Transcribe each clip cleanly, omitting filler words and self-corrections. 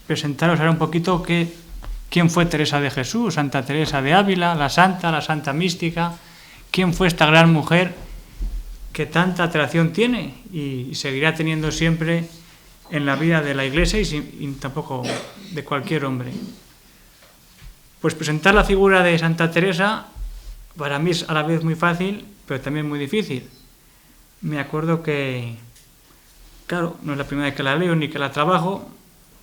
presentaros ahora un poquito quién fue Teresa de Jesús, Santa Teresa de Ávila, la santa mística, quién fue esta gran mujer que tanta atracción tiene y seguirá teniendo siempre en la vida de la Iglesia y tampoco de cualquier hombre. Pues presentar la figura de Santa Teresa para mí es a la vez muy fácil, pero también muy difícil. Me acuerdo que, claro, no es la primera vez que la leo ni que la trabajo,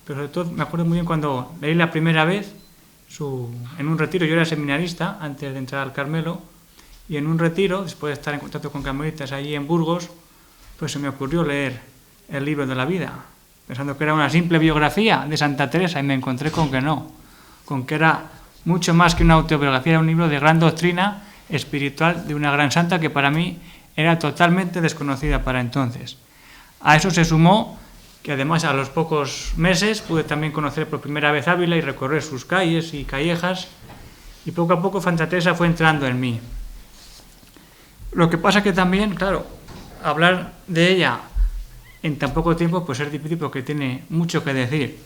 pero sobre todo me acuerdo muy bien cuando leí la primera vez en un retiro. Yo era seminarista antes de entrar al Carmelo, y en un retiro, después de estar en contacto con carmelitas allí en Burgos, pues se me ocurrió leer el libro de la vida, pensando que era una simple biografía de Santa Teresa, y me encontré con que no, con que era mucho más que una autobiografía, era un libro de gran doctrina espiritual de una gran santa que para mí era totalmente desconocida para entonces. A eso se sumó que además a los pocos meses pude también conocer por primera vez Ávila y recorrer sus calles y callejas, y poco a poco Santa Teresa fue entrando en mí. Lo que pasa que también, claro, hablar de ella en tan poco tiempo pues es difícil porque tiene mucho que decir.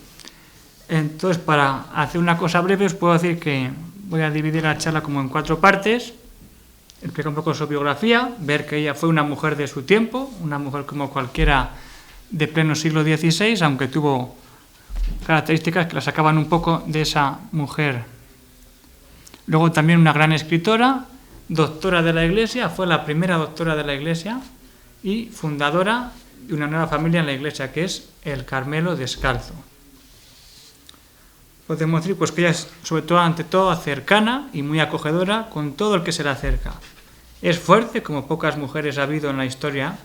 Entonces, para hacer una cosa breve, os puedo decir que voy a dividir la charla como en 4 partes. Explicar un poco su biografía, ver que ella fue una mujer de su tiempo, una mujer como cualquiera de pleno siglo XVI, aunque tuvo características que la sacaban un poco de esa mujer. Luego también una gran escritora, doctora de la Iglesia, fue la primera doctora de la Iglesia y fundadora de una nueva familia en la Iglesia, que es el Carmelo Descalzo. Podemos decir pues que ella es, sobre todo, ante todo, cercana y muy acogedora con todo el que se le acerca. Es fuerte, como pocas mujeres ha habido en la historia,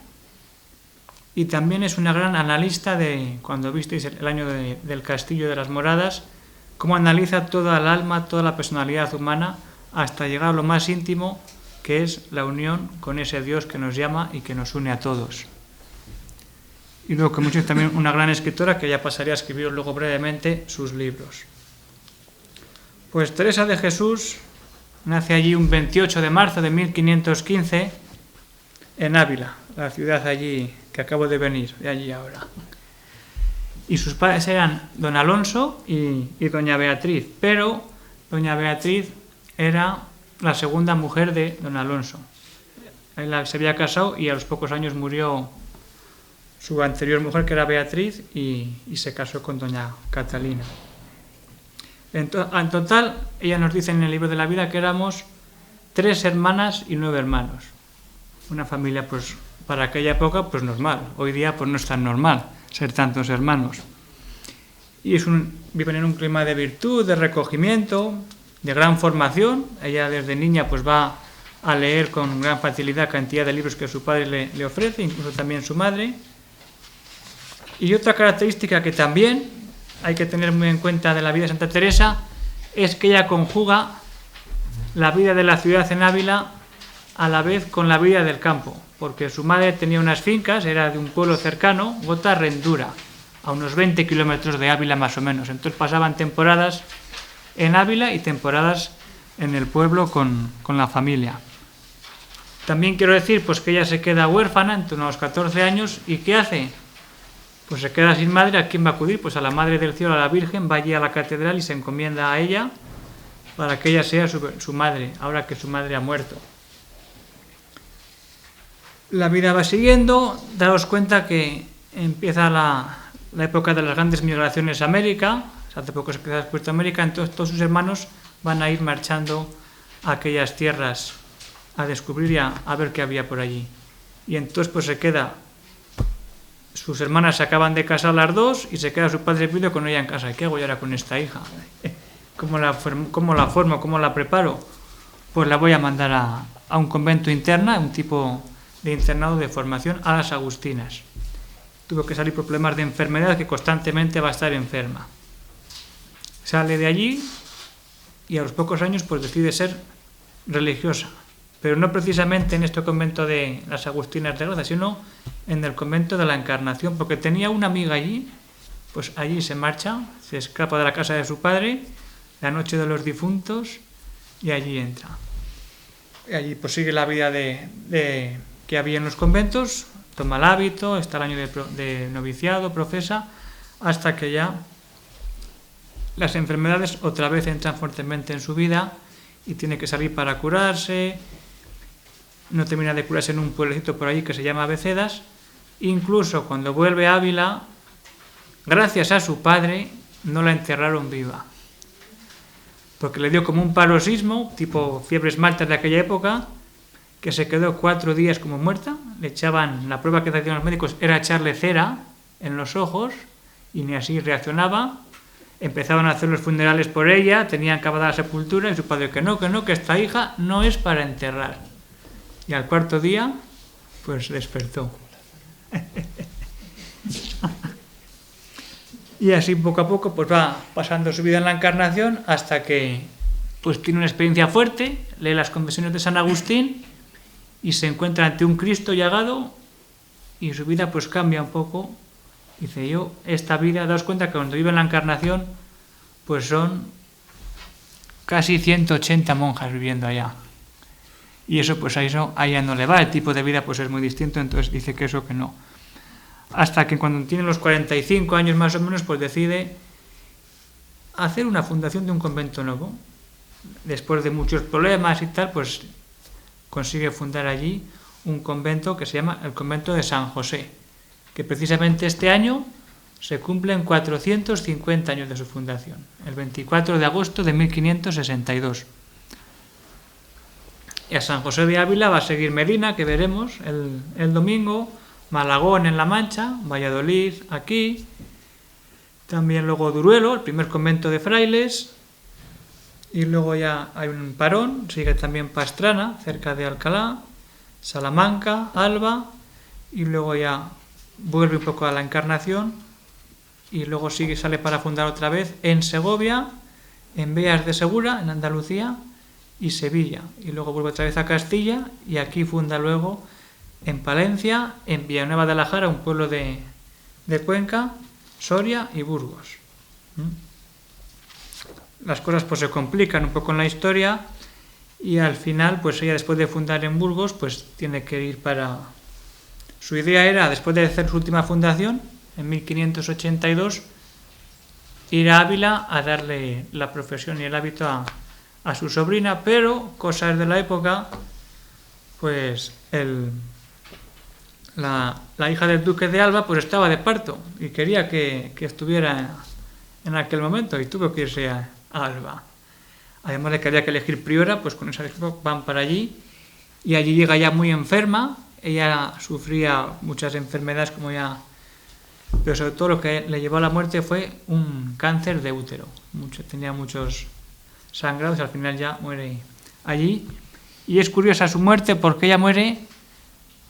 y también es una gran analista de, cuando visteis el año del Castillo de las Moradas, cómo analiza toda el alma, toda la personalidad humana, hasta llegar a lo más íntimo, que es la unión con ese Dios que nos llama y que nos une a todos. Y luego, que mucho, es también una gran escritora, que ya pasaré a escribir luego brevemente sus libros. Pues Teresa de Jesús nace allí un 28 de marzo de 1515 en Ávila, la ciudad allí que acabo de venir, de allí ahora. Y sus padres eran don Alonso y doña Beatriz, pero doña Beatriz era la segunda mujer de don Alonso. Él se había casado y a los pocos años murió su anterior mujer, que era Beatriz, y se casó con doña Catalina. En total, ella nos dice en el libro de la vida que éramos 3 hermanas y 9 hermanos. Una familia, pues, para aquella época, pues normal. Hoy día, pues no es tan normal ser tantos hermanos. Y viven en un clima de virtud, de recogimiento, de gran formación. Ella desde niña pues va a leer con gran facilidad cantidad de libros que su padre le ofrece, incluso también su madre. Y otra característica que también hay que tener muy en cuenta de la vida de Santa Teresa es que ella conjuga la vida de la ciudad en Ávila a la vez con la vida del campo, porque su madre tenía unas fincas, era de un pueblo cercano, Gota Rendura, a unos 20 kilómetros de Ávila más o menos. Entonces pasaban temporadas en Ávila y temporadas en el pueblo con la familia. También quiero decir pues que ella se queda huérfana entre unos 14 años, y ¿qué hace? Pues se queda sin madre. ¿A quién va a acudir? Pues a la Madre del Cielo, a la Virgen, va allí a la catedral y se encomienda a ella para que ella sea su madre, ahora que su madre ha muerto. La vida va siguiendo. Daros cuenta que empieza la época de las grandes migraciones a América. Hace poco se empieza a descubrir América, entonces todos sus hermanos van a ir marchando a aquellas tierras a descubrir y a ver qué había por allí. Y entonces pues se queda, sus hermanas se acaban de casar las 2 y se queda su padre viudo con ella en casa. ¿Qué hago yo ahora con esta hija? ¿Cómo la formo? ¿Cómo la preparo? Pues la voy a mandar a un convento interna, un tipo de internado de formación, a las Agustinas. Tuvo que salir por problemas de enfermedad, que constantemente va a estar enferma. Sale de allí y a los pocos años pues decide ser religiosa, pero no precisamente en este convento de las Agustinas de Gracia, sino en el convento de la Encarnación, porque tenía una amiga allí. Pues allí se marcha, se escapa de la casa de su padre, la noche de los difuntos, y allí entra. Y allí pues sigue la vida que había en los conventos, toma el hábito, está el año de noviciado, profesa, hasta que ya las enfermedades otra vez entran fuertemente en su vida y tiene que salir para curarse. No termina de curarse en un pueblecito por allí que se llama Becedas. Incluso cuando vuelve a Ávila, gracias a su padre, no la enterraron viva, porque le dio como un paroxismo, tipo fiebres maltas de aquella época, que se quedó 4 días como muerta. Le echaban, la prueba que hacían los médicos era echarle cera en los ojos y ni así reaccionaba. Empezaban a hacer los funerales por ella, tenían acabada la sepultura y su padre que no, que esta hija no es para enterrar. Y al 4.º día, pues despertó. Y así poco a poco pues va pasando su vida en la Encarnación hasta que pues tiene una experiencia fuerte, lee las Confesiones de San Agustín y se encuentra ante un Cristo llagado y su vida pues cambia un poco. Dice, yo esta vida, daos cuenta que cuando vive en la Encarnación pues son casi 180 monjas viviendo allá. Y eso pues a ella no le va, el tipo de vida pues es muy distinto, entonces dice que eso que no. Hasta que cuando tiene los 45 años más o menos, pues decide hacer una fundación de un convento nuevo. Después de muchos problemas y tal, pues consigue fundar allí un convento que se llama el Convento de San José, que precisamente este año se cumplen 450 años de su fundación, el 24 de agosto de 1562. Y a San José de Ávila va a seguir Medina, que veremos el domingo, Malagón en La Mancha, Valladolid aquí, también luego Duruelo, el primer convento de frailes, y luego ya hay un parón, sigue también Pastrana, cerca de Alcalá, Salamanca, Alba, y luego ya vuelve un poco a la Encarnación, y luego sale para fundar otra vez en Segovia, en Beas de Segura, en Andalucía, y Sevilla, y luego vuelve otra vez a Castilla, y aquí funda luego en Palencia, en Villanueva de la Jara, un pueblo de Cuenca, Soria y Burgos. Las cosas pues se complican un poco en la historia y al final pues ella después de fundar en Burgos pues tiene que ir para... Su idea era, después de hacer su última fundación, en 1582, ir a Ávila a darle la profesión y el hábito a su sobrina, pero cosas de la época, pues la hija del duque de Alba pues estaba de parto y quería que estuviera en aquel momento y tuvo que irse a Alba. Además de que había que elegir priora, pues con esa van para allí y allí llega ya muy enferma. Ella sufría muchas enfermedades pero sobre todo lo que le llevó a la muerte fue un cáncer de útero. Tenía muchos sangrados y al final ya muere allí. Y es curiosa su muerte porque ella muere...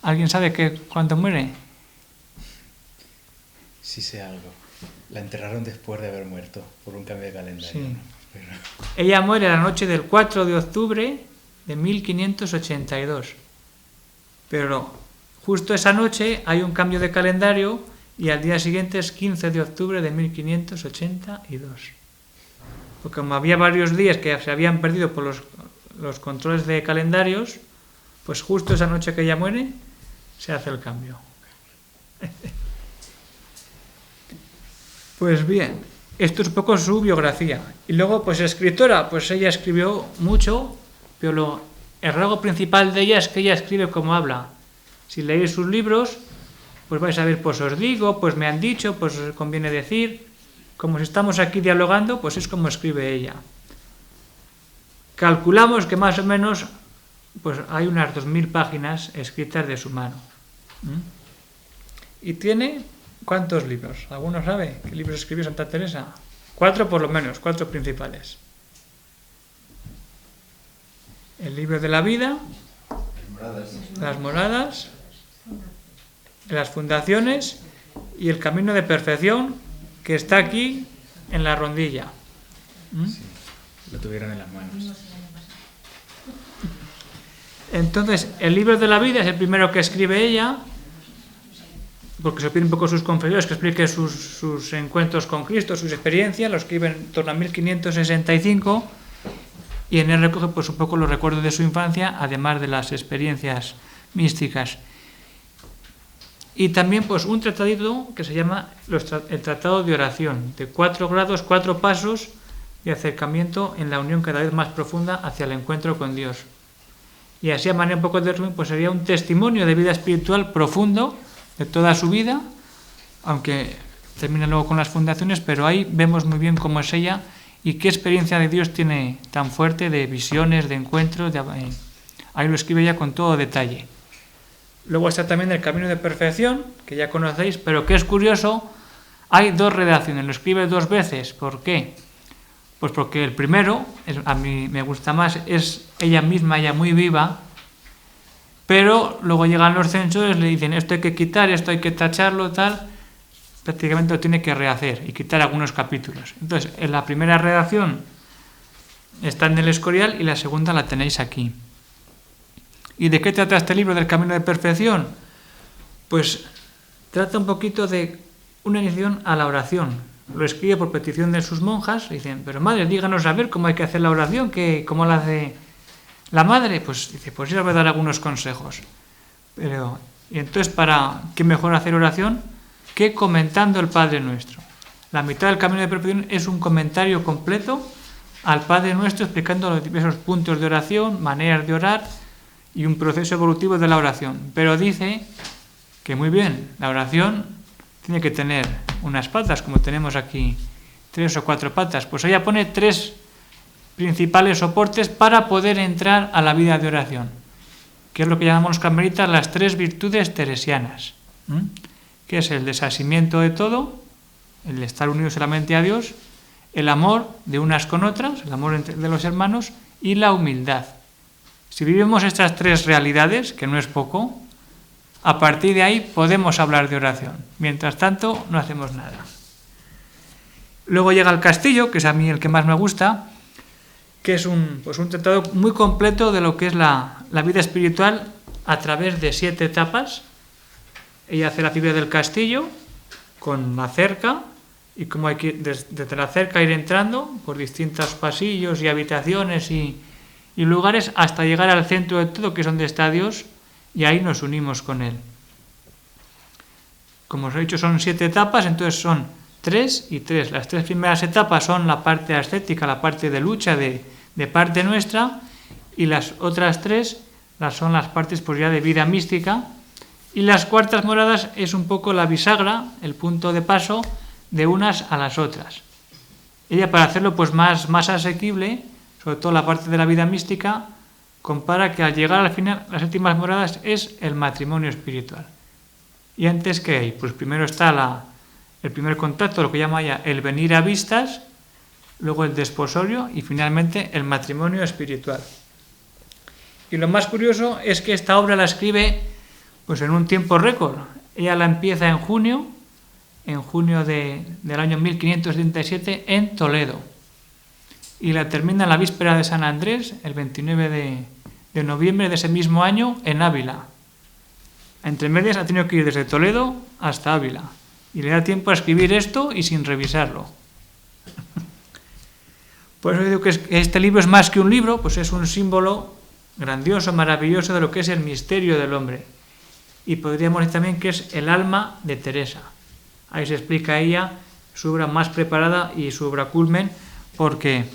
¿Alguien sabe cuándo muere? Sí sé algo. La enterraron después de haber muerto, por un cambio de calendario. Sí. ¿No? Pero... Ella muere la noche del 4 de octubre de 1582. Pero justo esa noche hay un cambio de calendario y al día siguiente es 15 de octubre de 1582. Porque como había varios días que se habían perdido por los controles de calendarios, pues justo esa noche que ella muere, se hace el cambio. Pues bien, esto es un poco su biografía. Y luego, pues escritora, pues ella escribió mucho, pero el rasgo principal de ella es que ella escribe como habla. Si leéis sus libros, pues vais a ver, pues os digo, pues me han dicho, pues os conviene decir. Como si estamos aquí dialogando, pues es como escribe ella. Calculamos que más o menos pues hay unas 2000 páginas escritas de su mano. Y tiene, ¿cuántos libros? ¿Alguno sabe qué libros escribió Santa Teresa? 4 por lo menos, 4 principales. El libro de la vida, las moradas, las fundaciones y el camino de perfección que está aquí en la rondilla. Sí, lo tuvieron en las manos. Entonces, el libro de la vida es el primero que escribe ella, porque se pide un poco sus confesiones, que explique sus encuentros con Cristo, sus experiencias, lo escribe en torno a 1565, y en él recoge pues un poco los recuerdos de su infancia, además de las experiencias místicas. Y también pues un tratadito que se llama el Tratado de Oración, de 4 grados, 4 pasos, y acercamiento en la unión cada vez más profunda hacia el encuentro con Dios. Y así, a manera un poco de resumen, pues sería un testimonio de vida espiritual profundo de toda su vida, aunque termina luego con las fundaciones, pero ahí vemos muy bien cómo es ella y qué experiencia de Dios tiene tan fuerte, de visiones, de encuentros, ahí lo escribe ella con todo detalle. Luego está también el Camino de Perfección, que ya conocéis, pero que es curioso, hay 2 redacciones, lo escribe 2 veces. ¿Por qué? Pues porque el primero, a mí me gusta más, es ella misma, ella muy viva, pero luego llegan los censores, le dicen esto hay que quitar, esto hay que tacharlo, tal, prácticamente lo tiene que rehacer y quitar algunos capítulos. Entonces, en la primera redacción está en el Escorial y la segunda la tenéis aquí. ¿Y de qué trata este libro del Camino de Perfección? Pues trata un poquito de una iniciación a la oración. Lo escribe por petición de sus monjas. Dicen, pero madre, díganos a ver cómo hay que hacer la oración, cómo la hace la madre. Pues dice, pues yo les voy a dar algunos consejos. Y entonces, ¿para qué mejor hacer oración que comentando el Padre Nuestro? La mitad del Camino de Perfección es un comentario completo al Padre Nuestro, explicando los diversos puntos de oración, maneras de orar y un proceso evolutivo de la oración. Pero dice que muy bien, la oración tiene que tener unas patas, como tenemos aquí 3 o 4 patas. Pues ella pone 3 principales soportes para poder entrar a la vida de oración, que es lo que llamamos los carmelitas las 3 virtudes teresianas, que es el desasimiento de todo, el estar unido solamente a Dios, el amor de unas con otras, el amor de los hermanos y la humildad. Si vivimos estas 3 realidades, que no es poco, a partir de ahí podemos hablar de oración. Mientras tanto, no hacemos nada. Luego llega el Castillo, que es a mí el que más me gusta, que es un tratado muy completo de lo que es la vida espiritual a través de 7 etapas. Ella hace la figura del castillo con la cerca y cómo hay que desde la cerca ir entrando por distintos pasillos y habitaciones y lugares hasta llegar al centro de todo, que es donde está Dios, y ahí nos unimos con Él. Como os he dicho, son 7 etapas, entonces son 3 y 3. Las 3 primeras etapas son la parte ascética, la parte de lucha de parte nuestra, y las otras 3 son las partes pues ya de vida mística, y las cuartas moradas es un poco la bisagra, el punto de paso de unas a las otras. Ella, para hacerlo pues más asequible, sobre todo la parte de la vida mística, compara que al llegar al final, las últimas moradas es el matrimonio espiritual. ¿Y antes qué hay? Pues primero está el primer contacto, lo que llama ella el venir a vistas, luego el desposorio y finalmente el matrimonio espiritual. Y lo más curioso es que esta obra la escribe pues en un tiempo récord. Ella la empieza en junio del año 1577 en Toledo. Y la termina la víspera de San Andrés, el 29 de noviembre de ese mismo año, en Ávila. Entre medias ha tenido que ir desde Toledo hasta Ávila. Y le da tiempo a escribir esto y sin revisarlo. Por eso digo que este libro es más que un libro, pues es un símbolo grandioso, maravilloso de lo que es el misterio del hombre. Y podríamos decir también que es el alma de Teresa. Ahí se explica ella su obra más preparada y su obra culmen, porque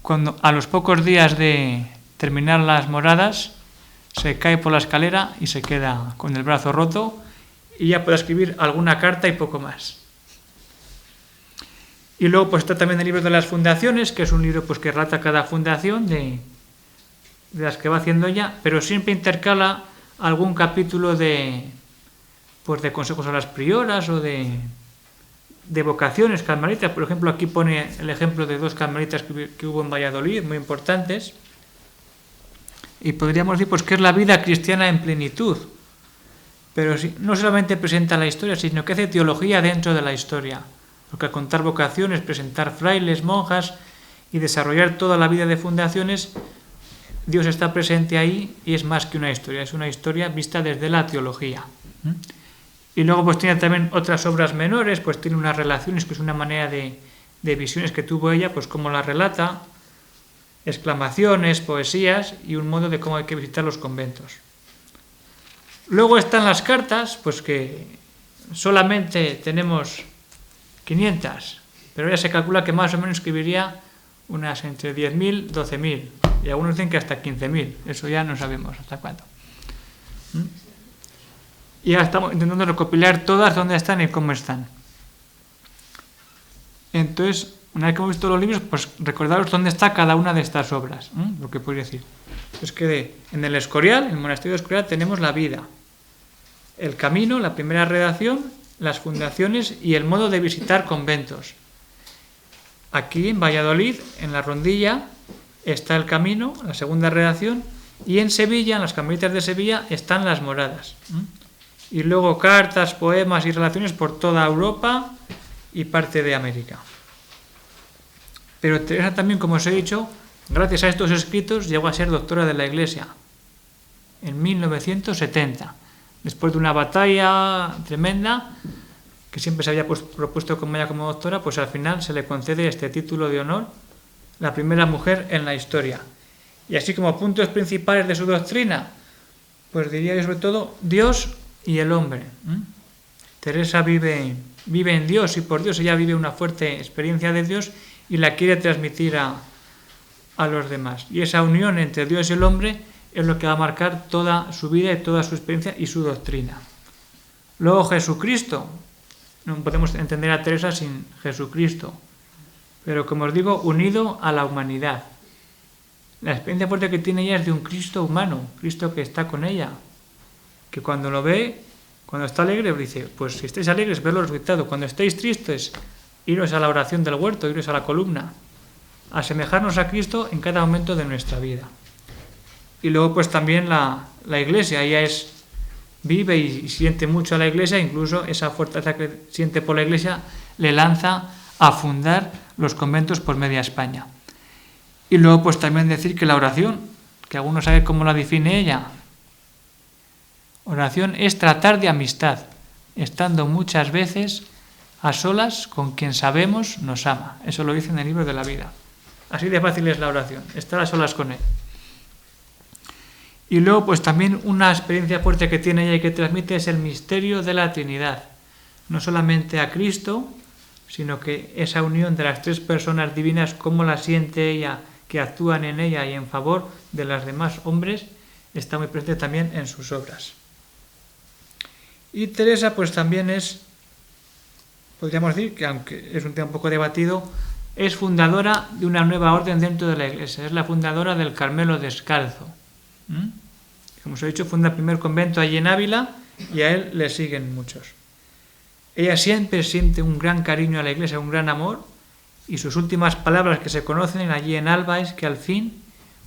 cuando a los pocos días de terminar las moradas se cae por la escalera y se queda con el brazo roto y ya puede escribir alguna carta y poco más. Y luego pues está también el libro de las fundaciones, que es un libro pues que relata cada fundación de las que va haciendo ella, pero siempre intercala algún capítulo de consejos a las prioras o de vocaciones carmelitas. Por ejemplo, aquí pone el ejemplo de 2 carmelitas que hubo en Valladolid, muy importantes. Y podríamos decir pues que es la vida cristiana en plenitud. Pero no solamente presenta la historia, sino que hace teología dentro de la historia. Porque al contar vocaciones, presentar frailes, monjas y desarrollar toda la vida de fundaciones, Dios está presente ahí y es más que una historia, es una historia vista desde la teología. Y luego pues tiene también otras obras menores, pues tiene unas relaciones, que es una manera de visiones que tuvo ella, pues cómo la relata, exclamaciones, poesías y un modo de cómo hay que visitar los conventos. Luego están las cartas, pues que solamente tenemos 500, pero ya se calcula que más o menos escribiría unas entre 10.000, 12.000, y algunos dicen que hasta 15.000, eso ya no sabemos hasta cuándo. Y ahora estamos intentando recopilar todas dónde están y cómo están. Entonces, una vez que hemos visto los libros, pues recordaros dónde está cada una de estas obras, lo que podría decir. Pues que en el Escorial, en el monasterio de Escorial, tenemos la vida, el camino, la primera redacción, las fundaciones y el modo de visitar conventos. Aquí en Valladolid, en la Rondilla, está el camino, la segunda redacción, y en Sevilla, en las Carmelitas de Sevilla, están las moradas. Y luego cartas, poemas y relaciones por toda Europa y parte de América. Pero Teresa también, como os he dicho, gracias a estos escritos llegó a ser doctora de la Iglesia en 1970, después de una batalla tremenda que siempre se había propuesto como ella como doctora, pues al final se le concede este título de honor, la primera mujer en la historia. Y así como puntos principales de su doctrina, pues diría yo sobre todo Dios y el hombre. Teresa vive en Dios y por Dios ella vive una fuerte experiencia de Dios y la quiere transmitir a los demás. Y esa unión entre Dios y el hombre es lo que va a marcar toda su vida y toda su experiencia y su doctrina. Luego Jesucristo. No podemos entender a Teresa sin Jesucristo, pero como os digo, unido a la humanidad. La experiencia fuerte que tiene ella es de un Cristo humano, Cristo que está con ella, que cuando lo ve, cuando está alegre, dice, pues si estáis alegres, ved los resultados. Cuando estáis tristes, iros a la oración del huerto, iros a la columna, asemejarnos a Cristo en cada momento de nuestra vida. Y luego pues también la Iglesia, ella vive y siente mucho a la Iglesia, incluso esa fortaleza que siente por la Iglesia le lanza a fundar los conventos por media España. Y luego pues también decir que la oración, que algunos saben cómo la define ella. Oración es tratar de amistad, estando muchas veces a solas con quien sabemos nos ama. Eso lo dice en el libro de la vida. Así de fácil es la oración, estar a solas con él. Y luego pues también una experiencia fuerte que tiene ella y que transmite es el misterio de la Trinidad. No solamente a Cristo, sino que esa unión de las tres personas divinas, cómo la siente ella, que actúan en ella y en favor de los demás hombres, está muy presente también en sus obras. Y Teresa pues también podríamos decir que aunque es un tema un poco debatido, es fundadora de una nueva orden dentro de la Iglesia, es la fundadora del Carmelo Descalzo. Como os he dicho, funda el primer convento allí en Ávila y a él le siguen muchos. Ella siempre siente un gran cariño a la Iglesia, un gran amor, y sus últimas palabras que se conocen allí en Alba es que al fin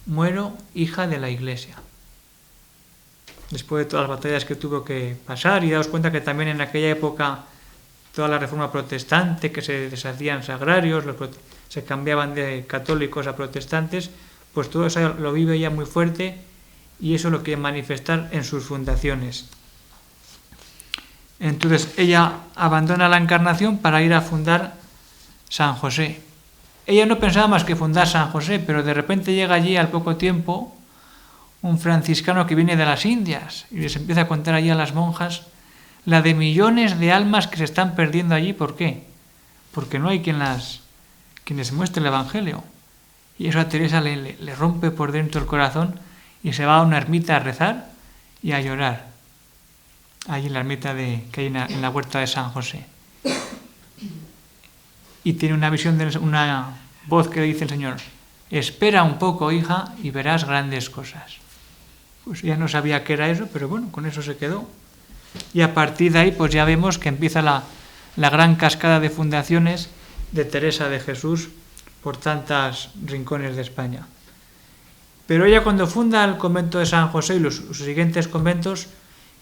muero hija de la Iglesia. Después de todas las batallas que tuvo que pasar, y daos cuenta que también en aquella época toda la reforma protestante, que se deshacían sagrarios, se cambiaban de católicos a protestantes, pues todo eso lo vive ella muy fuerte y eso lo quiere manifestar en sus fundaciones. Entonces ella abandona la Encarnación para ir a fundar San José. Ella no pensaba más que fundar San José, pero de repente llega allí al poco tiempo un franciscano que viene de las Indias y les empieza a contar allí a las monjas la de millones de almas que se están perdiendo allí. ¿Por qué? Porque no hay quien les muestre el Evangelio. Y eso a Teresa le rompe por dentro el corazón y se va a una ermita a rezar y a llorar. Allí en la ermita que hay en la huerta de San José. Y tiene una visión de una voz que le dice el Señor: espera un poco, hija, y verás grandes cosas. Pues ella no sabía qué era eso, pero bueno, con eso se quedó. Y a partir de ahí pues ya vemos que empieza la gran cascada de fundaciones de Teresa de Jesús por tantos rincones de España. Pero ella, cuando funda el convento de San José y sus siguientes conventos,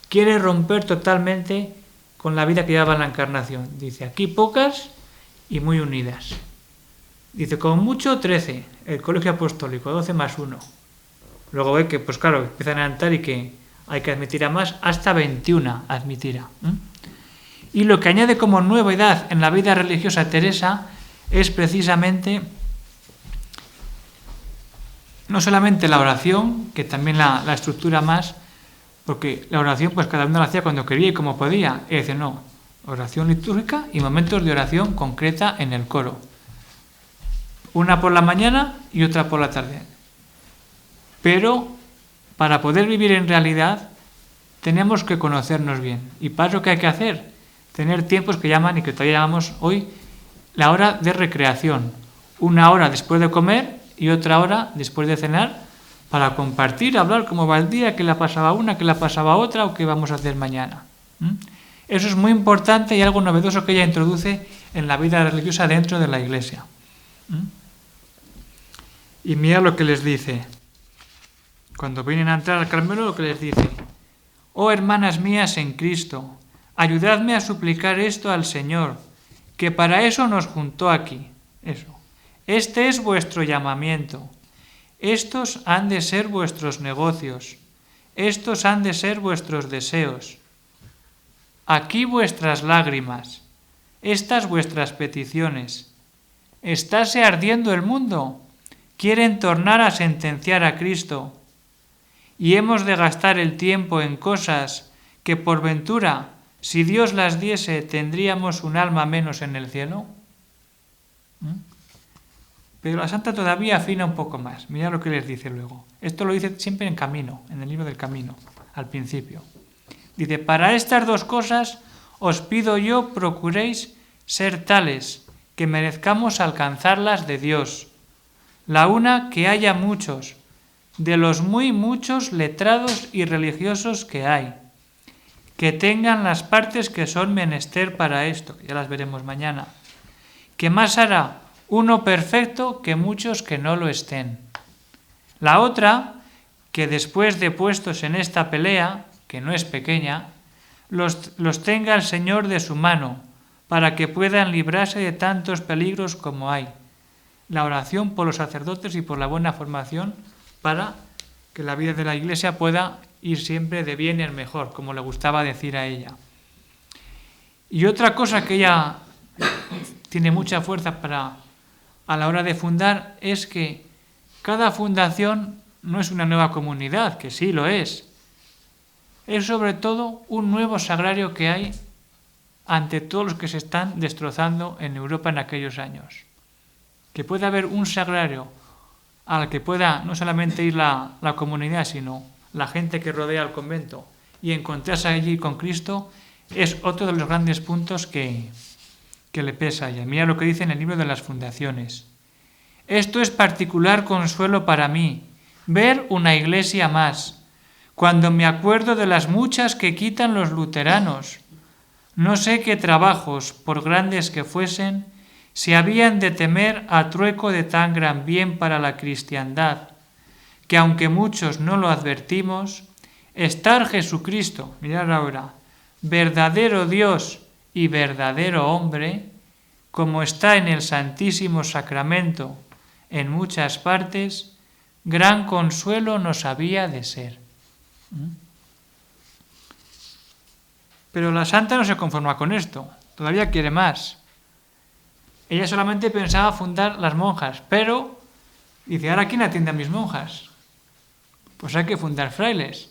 quiere romper totalmente con la vida que llevaba en la Encarnación. Dice, aquí pocas y muy unidas. Dice, con mucho 13, el colegio apostólico, 12 más 1. Luego ve que, pues claro, empiezan a entrar y que hay que admitir a más, hasta 21 admitirá. Y lo que añade como novedad en la vida religiosa Teresa es precisamente no solamente la oración, que también la estructura más, porque la oración pues cada uno la hacía cuando quería y como podía. Y dice, no, oración litúrgica y momentos de oración concreta en el coro. una por la mañana y otra por la tarde. Pero para poder vivir en realidad tenemos que conocernos bien. ¿Y para eso qué hay que hacer? Tener tiempos que llaman y que todavía llamamos hoy la hora de recreación. Una hora después de comer y otra hora después de cenar para compartir, hablar cómo va el día, qué le pasaba a una, qué le pasaba a otra o qué vamos a hacer mañana. Eso es muy importante y algo novedoso que ella introduce en la vida religiosa dentro de la Iglesia. Y mira lo que les dice. Cuando vienen a entrar al Carmelo, lo que les dice: oh hermanas mías en Cristo, ayudadme a suplicar esto al Señor, que para eso nos juntó aquí. Eso. Este es vuestro llamamiento. Estos han de ser vuestros negocios. Estos han de ser vuestros deseos. Aquí vuestras lágrimas. Estas vuestras peticiones. ¿Estáse ardiendo el mundo? Quieren tornar a sentenciar a Cristo. Y hemos de gastar el tiempo en cosas que por ventura, si Dios las diese, tendríamos un alma menos en el cielo. Pero la Santa todavía afina un poco más. Mira lo que les dice luego. Esto lo dice siempre en Camino, en el libro del Camino, al principio. Dice: para estas dos cosas os pido yo procuréis ser tales que merezcamos alcanzarlas de Dios. La una, que haya muchos, de los muy muchos letrados y religiosos que hay, que tengan las partes que son menester para esto, que ya las veremos mañana, que más hará uno perfecto que muchos que no lo estén. La otra, que después de puestos en esta pelea, que no es pequeña, los tenga el Señor de su mano, para que puedan librarse de tantos peligros como hay. La oración por los sacerdotes y por la buena formación para que la vida de la Iglesia pueda ir siempre de bien en mejor, como le gustaba decir a ella. Y otra cosa que ella tiene mucha fuerza a la hora de fundar es que cada fundación no es una nueva comunidad, que sí lo es sobre todo un nuevo sagrario que hay ante todos los que se están destrozando en Europa en aquellos años. Que pueda haber un sagrario al que pueda no solamente ir la comunidad, sino la gente que rodea el convento, y encontrarse allí con Cristo, es otro de los grandes puntos que le pesa a ella. Mira lo que dice en el libro de las fundaciones. Esto es particular consuelo para mí, ver una iglesia más, cuando me acuerdo de las muchas que quitan los luteranos. No sé qué trabajos, por grandes que fuesen, se habían de temer a trueco de tan gran bien para la cristiandad, que aunque muchos no lo advertimos, estar Jesucristo, mirad ahora, verdadero Dios y verdadero hombre, como está en el Santísimo Sacramento en muchas partes, gran consuelo nos había de ser. Pero la Santa no se conforma con esto, todavía quiere más. Ella solamente pensaba fundar las monjas, pero dice: ¿ahora quién atiende a mis monjas? Pues hay que fundar frailes.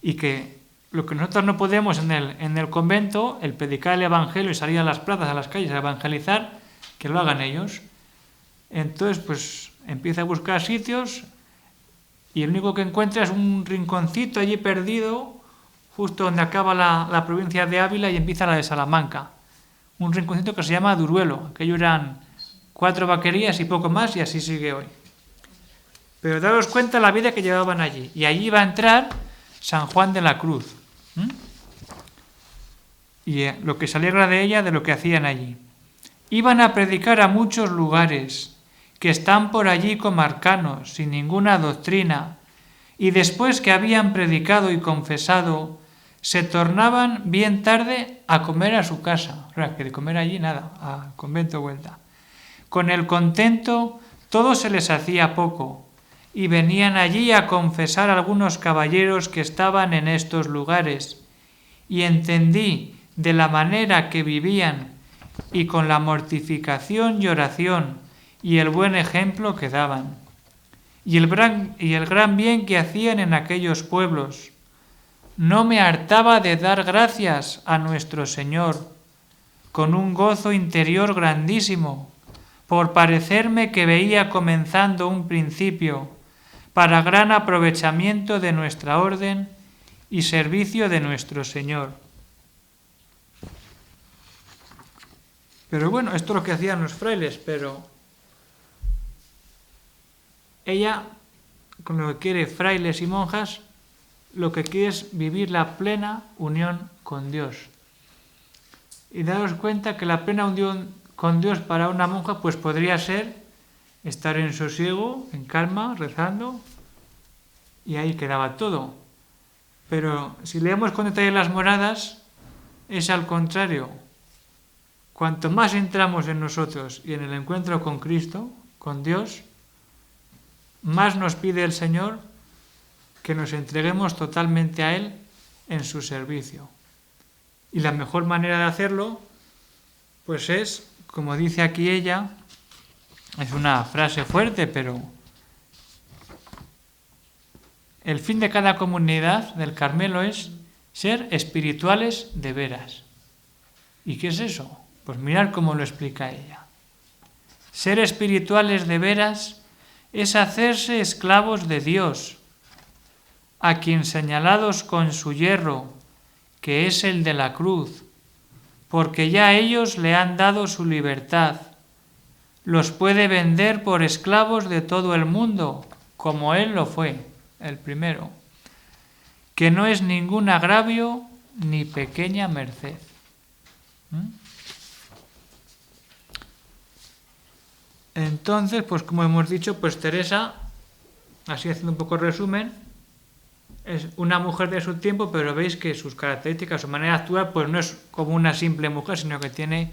Y que lo que nosotros no podemos en el convento, el predicar el Evangelio y salir a las plazas, a las calles a evangelizar, que lo hagan ellos. Entonces, pues empieza a buscar sitios y el único que encuentra es un rinconcito allí perdido, justo donde acaba la provincia de Ávila y empieza la de Salamanca. Un rinconcito que se llama Duruelo. Aquello eran 4 vaquerías y poco más, y así sigue hoy. Pero daros cuenta la vida que llevaban allí. Y allí va a entrar San Juan de la Cruz. Y lo que se alegra de ella, de lo que hacían allí. Iban a predicar a muchos lugares, que están por allí comarcanos, sin ninguna doctrina, y después que habían predicado y confesado, se tornaban bien tarde a comer a su casa. O sea, que de comer allí nada, al convento vuelta. Con el contento todo se les hacía poco, y venían allí a confesar algunos caballeros que estaban en estos lugares, y entendí de la manera que vivían y con la mortificación y oración y el buen ejemplo que daban, y el gran bien que hacían en aquellos pueblos. No me hartaba de dar gracias a nuestro Señor, con un gozo interior grandísimo, por parecerme que veía comenzando un principio para gran aprovechamiento de nuestra orden y servicio de nuestro Señor. Pero bueno, esto es lo que hacían los frailes, pero ella, con lo que quiere frailes y monjas, lo que quiere es vivir la plena unión con Dios. Y daros cuenta que la plena unión con Dios para una monja pues podría ser estar en sosiego, en calma, rezando, y ahí quedaba todo. Pero si leemos con detalle las moradas, es al contrario. Cuanto más entramos en nosotros y en el encuentro con Cristo, con Dios, más nos pide el Señor que nos entreguemos totalmente a Él en su servicio. Y la mejor manera de hacerlo, pues es, como dice aquí ella, es una frase fuerte, pero el fin de cada comunidad del Carmelo es ser espirituales de veras. ¿Y qué es eso? Pues mirad cómo lo explica ella. Ser espirituales de veras es hacerse esclavos de Dios, a quien señalados con su hierro, que es el de la cruz, porque ya ellos le han dado su libertad, los puede vender por esclavos de todo el mundo, como él lo fue, el primero, que no es ningún agravio ni pequeña merced. Entonces, pues como hemos dicho, pues Teresa, así haciendo un poco resumen, es una mujer de su tiempo, pero veis que sus características, su manera de actuar, pues no es como una simple mujer, sino que tiene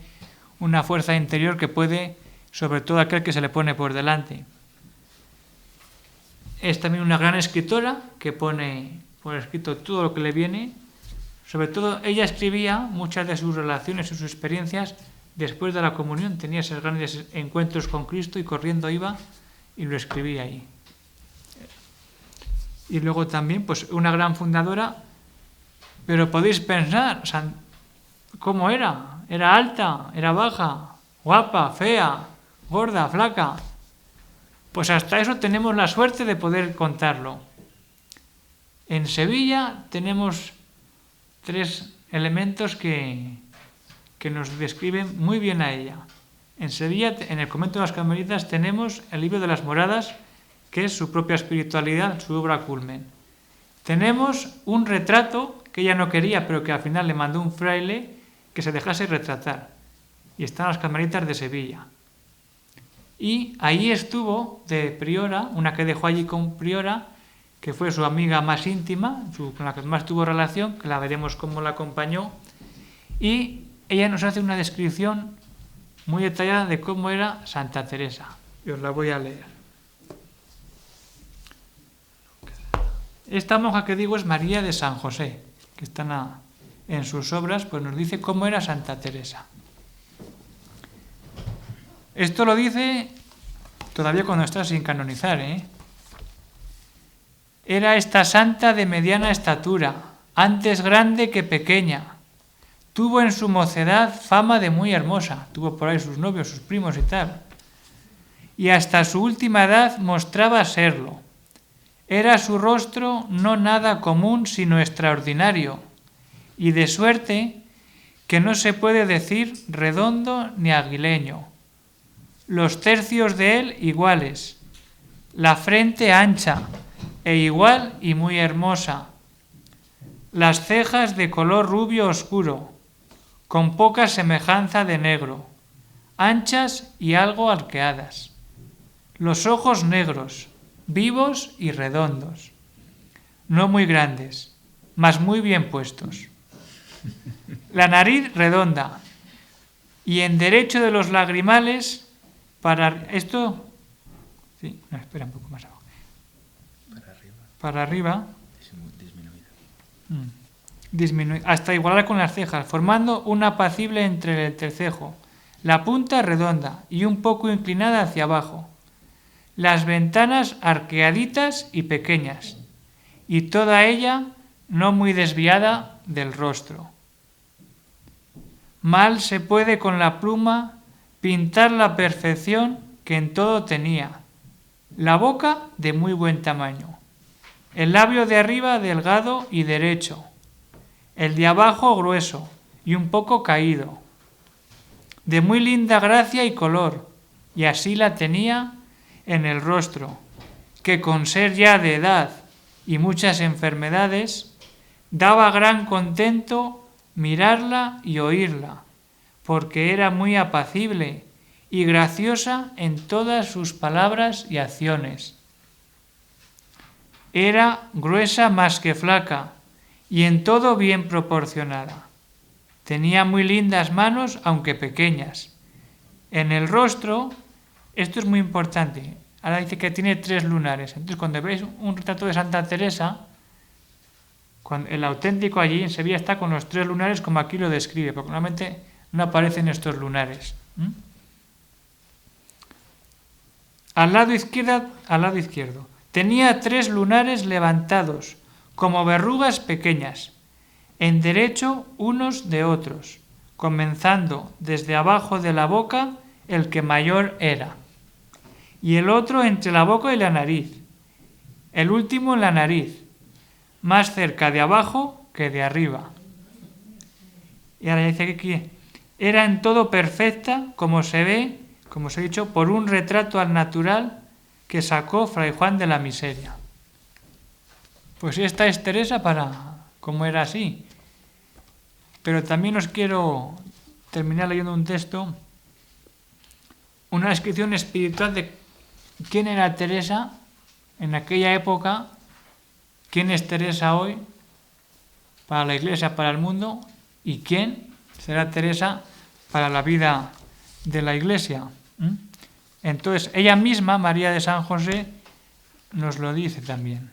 una fuerza interior que puede, sobre todo aquel que se le pone por delante. Es también una gran escritora que pone por escrito todo lo que le viene. Sobre todo, ella escribía muchas de sus relaciones y sus experiencias después de la comunión. Tenía esos grandes encuentros con Cristo y corriendo iba y lo escribía ahí. Y luego también, pues una gran fundadora, pero podéis pensar, ¿cómo era? ¿Era alta? ¿Era baja? ¿Guapa? ¿Fea? ¿Gorda? ¿Flaca? Pues hasta eso tenemos la suerte de poder contarlo. En Sevilla tenemos 3 elementos que nos describen muy bien a ella. En Sevilla, en el convento de las Carmelitas, tenemos el libro de las moradas, que es su propia espiritualidad, su obra culmen. Tenemos un retrato que ella no quería, pero que al final le mandó un fraile que se dejase retratar. Y están las Carmelitas de Sevilla. Y ahí estuvo de priora, una que dejó allí con priora, que fue su amiga más íntima, con la que más tuvo relación, que la veremos cómo la acompañó. Y ella nos hace una descripción muy detallada de cómo era Santa Teresa. Y os la voy a leer. Esta monja que digo es María de San José, que está en sus obras, pues nos dice cómo era Santa Teresa. Esto lo dice todavía cuando está sin canonizar, Era esta santa de mediana estatura, antes grande que pequeña. Tuvo en su mocedad fama de muy hermosa, tuvo por ahí sus novios, sus primos y tal. Y hasta su última edad mostraba serlo. Era su rostro no nada común sino extraordinario, y de suerte que no se puede decir redondo ni aguileño. Los tercios de él iguales, la frente ancha e igual y muy hermosa, las cejas de color rubio oscuro, con poca semejanza de negro, anchas y algo arqueadas, los ojos negros, vivos y redondos, no muy grandes, mas muy bien puestos, la nariz redonda, y en derecho de los lagrimales, para esto, sí, no, espera un poco más abajo, para arriba, hasta igualar con las cejas, formando un apacible entre el entrecejo, la punta redonda y un poco inclinada hacia abajo, las ventanas arqueaditas y pequeñas, y toda ella no muy desviada del rostro. Mal se puede con la pluma pintar la perfección que en todo tenía. La boca de muy buen tamaño, el labio de arriba delgado y derecho, el de abajo grueso y un poco caído, de muy linda gracia y color, y así la tenía en el rostro, que con ser ya de edad y muchas enfermedades, daba gran contento mirarla y oírla, porque era muy apacible y graciosa en todas sus palabras y acciones. Era gruesa más que flaca, y en todo bien proporcionada. Tenía muy lindas manos, aunque pequeñas. En el rostro, esto es muy importante, ahora dice que tiene 3 lunares. Entonces, cuando veis un retrato de Santa Teresa, el auténtico allí en Sevilla está con los 3 lunares como aquí lo describe, porque normalmente no aparecen estos lunares. Al lado izquierdo. Tenía 3 lunares levantados, como verrugas pequeñas, en derecho unos de otros, comenzando desde abajo de la boca el que mayor era, y el otro entre la boca y la nariz, el último en la nariz, más cerca de abajo que de arriba. Y ahora dice que era en todo perfecta, como se ve, como os he dicho, por un retrato al natural que sacó Fray Juan de la Miseria. Pues esta es Teresa como era así. Pero también os quiero terminar leyendo un texto, una descripción espiritual de quién era Teresa en aquella época, quién es Teresa hoy para la Iglesia, para el mundo, y quién será Teresa para la vida de la Iglesia. Entonces, ella misma, María de San José, nos lo dice también.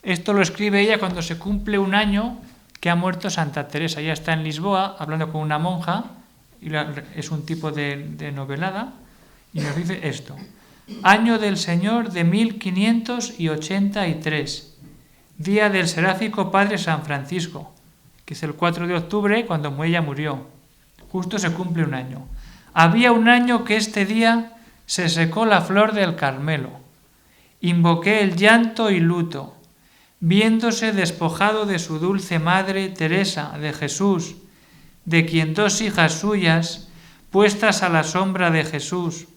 Esto lo escribe ella cuando se cumple un año que ha muerto Santa Teresa. Ella está en Lisboa hablando con una monja, y es un tipo de novelada, y nos dice esto. Año del Señor de 1583, día del seráfico Padre San Francisco, que es el 4 de octubre cuando ella murió. Justo se cumple un año. Había un año que este día se secó la flor del Carmelo. Invoqué el llanto y luto, viéndose despojado de su dulce madre Teresa de Jesús, de quien 2 hijas suyas, puestas a la sombra de Jesús,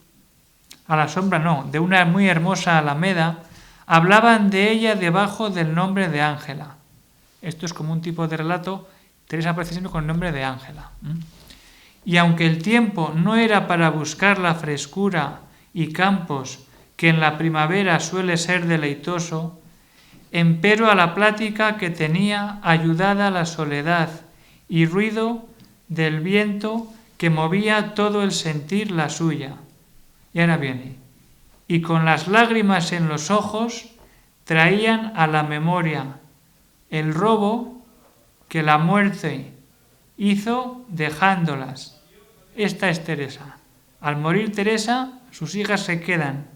de una muy hermosa alameda, hablaban de ella debajo del nombre de Ángela. Esto es como un tipo de relato, Teresa aparece siempre con el nombre de Ángela. Y aunque el tiempo no era para buscar la frescura y campos que en la primavera suele ser deleitoso, empero a la plática que tenía ayudada la soledad y ruido del viento que movía todo el sentir la suya. Y ahora viene. Y con las lágrimas en los ojos traían a la memoria el robo que la muerte hizo dejándolas. Esta es Teresa. Al morir Teresa, sus hijas se quedan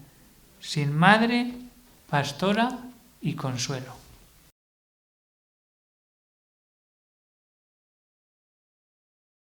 sin madre, pastora y consuelo.